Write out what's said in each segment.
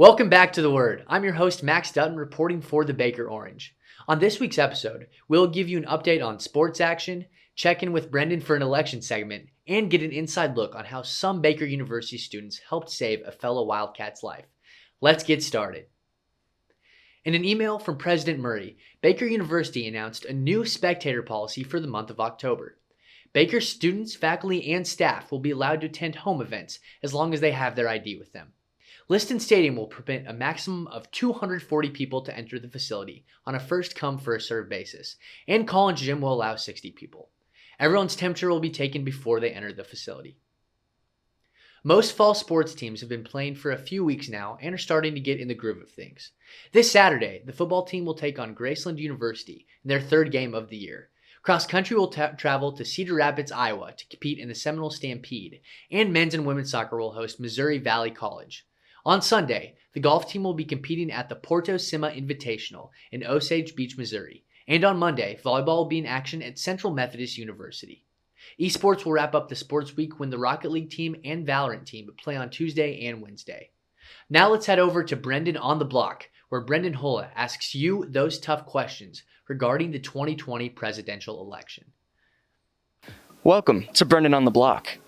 Welcome back to The Word. I'm your host, Max Dutton, reporting for the Baker Orange. On this week's episode, we'll give you an update on sports action, check in with Brendan for an election segment, and get an inside look on how some Baker University students helped save a fellow Wildcat's life. Let's get started. In an email from President Murray, Baker University announced a new spectator policy for the month of October. Baker students, faculty, and staff will be allowed to attend home events as long as they have their ID with them. Liston Stadium will permit a maximum of 240 people to enter the facility on a first-come, first-served basis, and College Gym will allow 60 people. Everyone's temperature will be taken before they enter the facility. Most fall sports teams have been playing for a few weeks now and are starting to get in the groove of things. This Saturday, the football team will take on Graceland University in their third game of the year. Cross country will travel to Cedar Rapids, Iowa to compete in the Seminole Stampede, and men's and women's soccer will host Missouri Valley College. On Sunday, the golf team will be competing at the Porto Sima Invitational in Osage Beach, Missouri. And on Monday, volleyball will be in action at Central Methodist University. Esports will wrap up the sports week when the Rocket League team and Valorant team play on Tuesday and Wednesday. Now let's head over to Brendan on the Block, where Brendan HULLA asks you those tough questions regarding the 2020 presidential election. Welcome to Brendan on the Block.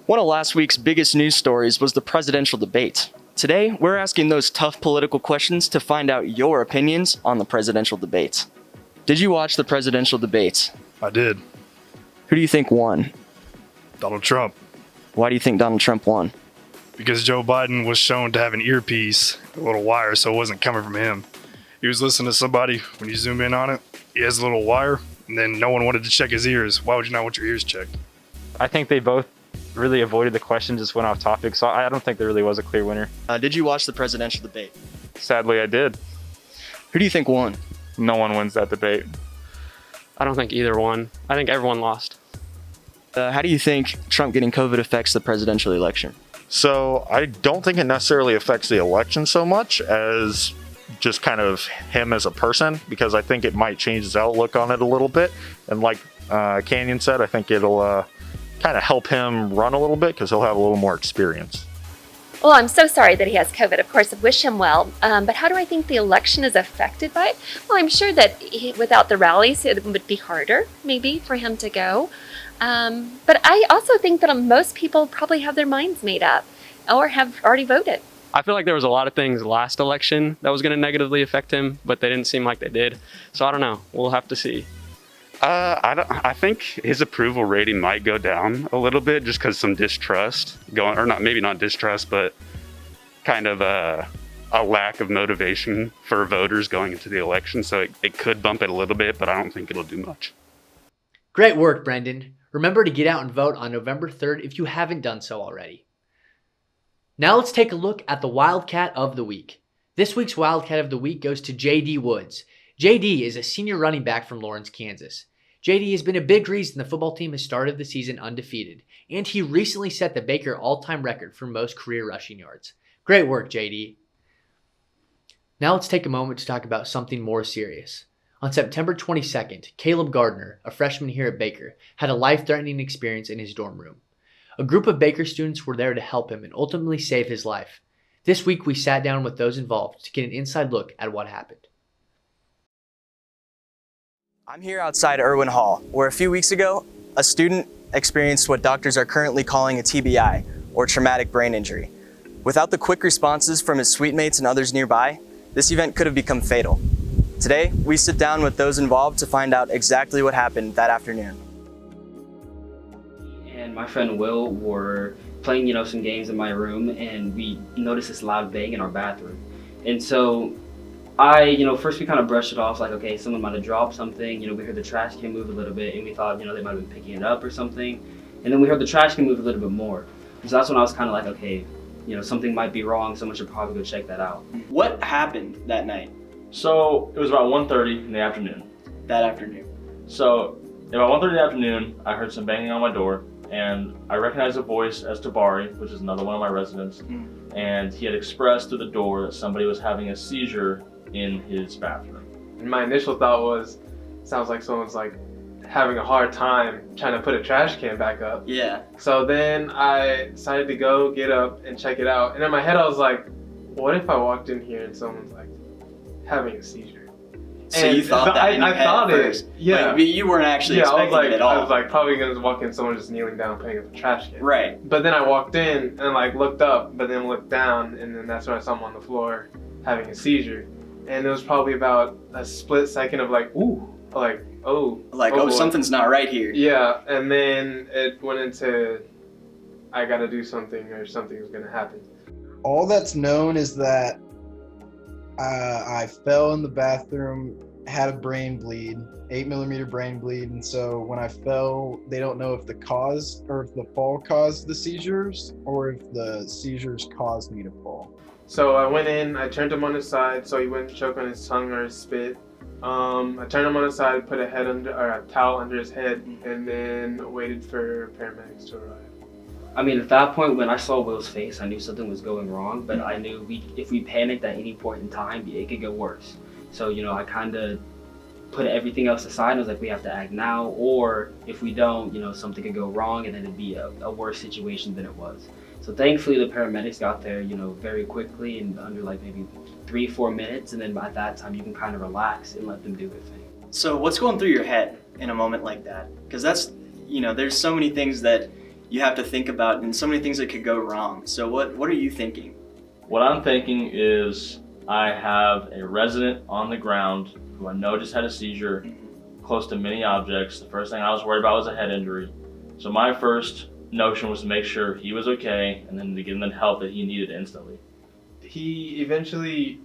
One of last week's biggest news stories was the presidential debate. Today, we're asking those tough political questions to find out your opinions on the presidential debates. Did you watch the presidential debates? I did. Who do you think won? Donald Trump. Why do you think Donald Trump won? Because Joe Biden was shown to have an earpiece, a little wire, so it wasn't coming from him. He was listening to somebody. When you zoom in on it, he has a little wire, and then no one wanted to check his ears. Why would you not want your ears checked? I think they both really avoided the question, just went off topic, so I don't think there really was a clear winner. Did you watch the presidential debate? Sadly, I did. Who do you think won? No one wins that debate. I don't think either one. I think everyone lost. How do you think Trump getting COVID affects the presidential election? So I don't think it necessarily affects the election so much as just kind of him as a person, because I think it might change his outlook on it a little bit. And like KANYON said, I think it'll kind of help him run a little bit because he'll have a little more experience. Well, I'm so sorry that he has COVID. Of course, I wish him well. But how do I think the election is affected by it? Well, I'm sure that without the rallies, it would be harder, maybe, for him to go. But I also think that most people probably have their minds made up or have already voted. I feel like there was a lot of things last election that was going to negatively affect him, but they didn't seem like they did. So I don't know. We'll have to see. I think his approval rating might go down a little bit just because some distrust going, or not, maybe not distrust, but kind of a lack of motivation for voters going into the election. So it could bump it a little bit, but I don't think it'll do much. Great work, Brendan. Remember to get out and vote on November 3rd if you haven't done so already. Now let's take a look at the Wildcat of the Week. This week's Wildcat of the Week goes to J.D. Woods. J.D. is a senior running back from Lawrence, Kansas. J.D. has been a big reason the football team has started the season undefeated, and he recently set the Baker all-time record for most career rushing yards. Great work, J.D. Now let's take a moment to talk about something more serious. On September 22nd, Caleb Gardner, a freshman here at Baker, had a life-threatening experience in his dorm room. A group of Baker students were there to help him and ultimately save his life. This week we sat down with those involved to get an inside look at what happened. I'm here outside Irwin Hall, where a few weeks ago, a student experienced what doctors are currently calling a TBI, or traumatic brain injury. Without the quick responses from his suite mates and others nearby, this event could have become fatal. Today, we sit down with those involved to find out exactly what happened that afternoon. And my friend Will were playing, some games in my room, and we noticed this loud bang in our bathroom. And so first we kind of brushed it off like, okay, someone might have dropped something. We heard the trash can move a little bit, and we thought, they might have been picking it up or something. And then we heard the trash can move a little bit more. And so that's when I was kind of like, okay, something might be wrong. Someone should probably go check that out. What happened that night? So it was about 1:30 in the afternoon. That afternoon. So about 1:30 in the afternoon, I heard some banging on my door, and I recognized the voice as Tabari, which is another one of my residents. And he had expressed through the door that somebody was having a seizure in his bathroom. And my initial thought was, sounds like someone's having a hard time trying to put a trash can back up. Yeah. So then I decided to go get up and check it out. And in my head I was like, what if I walked in here and someone's like having a seizure? So And you thought that in your I head thought at it. first. Yeah. Like, you weren't actually expecting it at all. I was like probably gonna walk in, someone just kneeling down playing with the trash can. Right. But then I walked in and like looked up, but then looked down, and then that's when I saw him on the floor having a seizure. And it was probably about a split second of like, ooh, like, oh. Like, oh, something's not right here. Yeah, and then it went into, I gotta do something or something's gonna happen. All that's known is that I fell in the bathroom, had a brain bleed, 8mm brain bleed, and so when I fell, they don't know if the cause or if the fall caused the seizures or if the seizures caused me to fall. So I went in, I turned him on his side so he wouldn't choke on his tongue or his spit. I turned him on his side, put a towel under his head, and then waited for paramedics to arrive. I mean, at that point, when I saw Will's face, I knew something was going wrong, but I knew if we panicked at any point in time, it could get worse. So, I kind of put everything else aside and was like, we have to act now, or if we don't, something could go wrong and then it'd be a worse situation than it was. So thankfully, the paramedics got there, very quickly and under like maybe 3-4 minutes, and then by that time, you can kind of relax and let them do their thing. So what's going through your head in a moment like that? Because that's, there's so many things that you have to think about and so many things that could go wrong. So what are you thinking? What I'm thinking is I have a resident on the ground who I know just had a seizure close to many objects. The first thing I was worried about was a head injury. So my first notion was to make sure he was okay and then to give him the help that he needed instantly. He eventually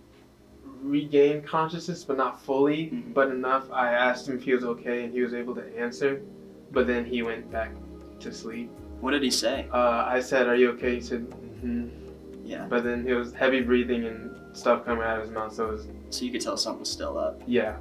regained consciousness, but not fully, but enough. I asked him if he was okay and he was able to answer, but then he went back to sleep. What did he say? I said, "Are you okay?" He said, "Mm-hmm." Yeah. But then it was heavy breathing and stuff coming out of his mouth, so it was... So you could tell something was still up. Yeah.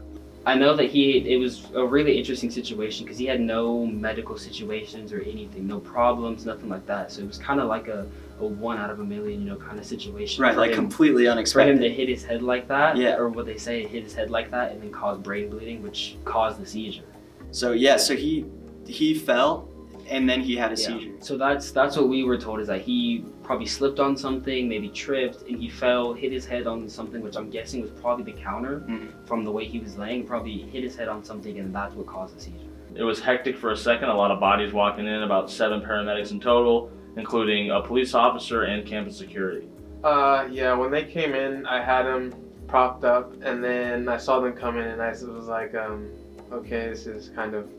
I know that it was a really interesting situation because he had no medical situations or anything, no problems, nothing like that. So it was kind of like a 1 out of a million, kind of situation. Right, like completely unexpected. For him to hit his head like that, yeah. Or what they say, hit his head like that and then cause brain bleeding, which caused the seizure. So yeah, so he fell and then he had a seizure. So that's what we were told, is that he probably slipped on something, maybe tripped, and he fell, hit his head on something, which I'm guessing was probably the counter from the way he was laying, probably hit his head on something, and that's what caused the seizure. It was hectic for a second, a lot of bodies walking in, about 7 paramedics in total, including a police officer and campus security. Yeah, when they came in, I had him propped up, and then I saw them come in, and I was like, okay, this is kind of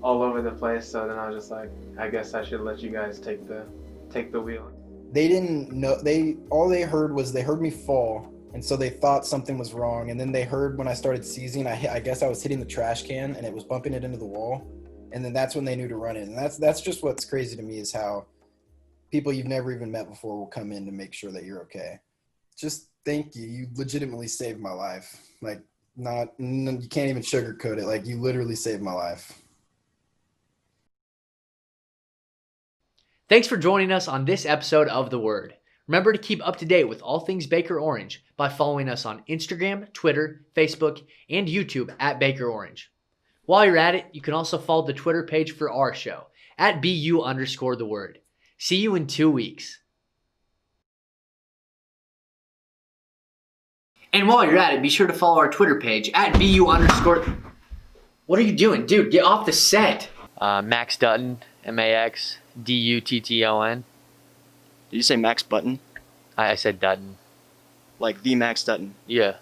all over the place. So then I was just like, I guess I should let you guys take the wheel. They didn't know, all they heard was they heard me fall, and so they thought something was wrong, and then they heard when I started seizing, I guess I was hitting the trash can and it was bumping it into the wall, and then that's when they knew to run in. And that's just what's crazy to me, is how people you've never even met before will come in to make sure that you're okay. Just thank you. You legitimately saved my life. Like, you can't even sugarcoat it. Like, you literally saved my life. Thanks for joining us on this episode of The Word. Remember to keep up to date with all things Baker Orange by following us on Instagram, Twitter, Facebook, and YouTube at Baker Orange. While you're at it, you can also follow the Twitter page for our show at BU_The Word. See you in 2 weeks. And while you're at it, be sure to follow our Twitter page at BU_. What are you doing? Dude, get off the set. Max Dutton, Max Dutton. Did you say Max Button? I said Dutton. Like the Max Dutton? Yeah.